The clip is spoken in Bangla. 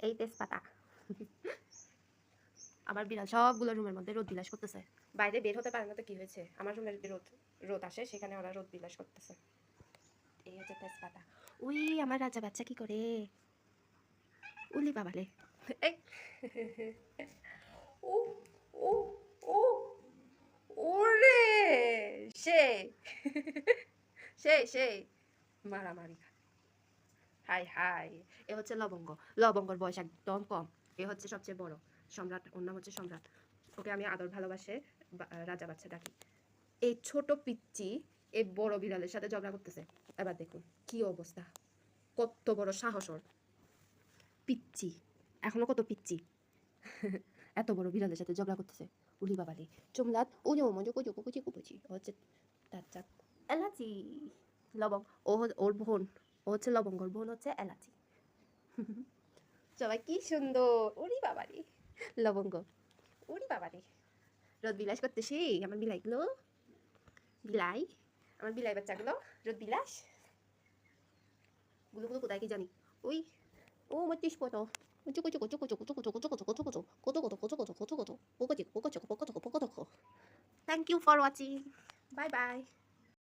এই তেজপাতা। আমার বিড়াল সবগুলো রুমের মধ্যে রোদ বিলাস করতেছে। বাইরে বের হতে পারে না তো কি হয়েছে, আমার রুমের রোদ রোদ আসে, সেখানে ওরা রোদ বিলাস করতেছে। এই হচ্ছে তেজপাতা। উই আমার রাজা বাচ্চা কি করে, উলি বাবালে। এই ও ও ও ওরে সেই সেই মারামারি। High high. এ হচ্ছে লবঙ্গ। লবঙ্গর বয়স একদম কম। এ হচ্ছে সবচেয়ে বড় সম্রাট, ওর নাম হচ্ছে সম্রাট। ওকে আমি আদর ভালোবাসে রাজা বাচ্চা ডাকি। এই ছোট পিচ্চি এই বড় বিড়ালের সাথে ঝগড়া করতেছে। এবার দেখুন কি অবস্থা, কত বড় সাহস ওর। পিচ্চি, এখনো কত পিচ্চি। এত বড় বিড়ালের সাথে ঝগড়া করতেছে। উলি বাবালি চুমলাত উনি মজু কুচু কুচি কুচি হচ্ছে তার চাপ এলাচি। লবঙ্গ ওর বোন, ও হচ্ছে লবঙ্গর বোন হচ্ছে এলাচি। সবাই কি সুন্দর, উরি বাবারি লবঙ্গ, উরি বাবারি রোদ বিলাস করতেছি। আমার বিলাইগুলো, বিলাই, আমার বিলাই বাচ্চাগুলো রোদ বিলাস। গুলো কোথায় কি জানি। ওই ও মতিস কত চুকো চুকো চুকো চুকো চুকো চুকো চুকো চুকো চুকো কত কত কত কত কত কত পোকো চিকো পোকো চুকো পোকো চুকো পোকো চুকো। Thank you for watching, bye by.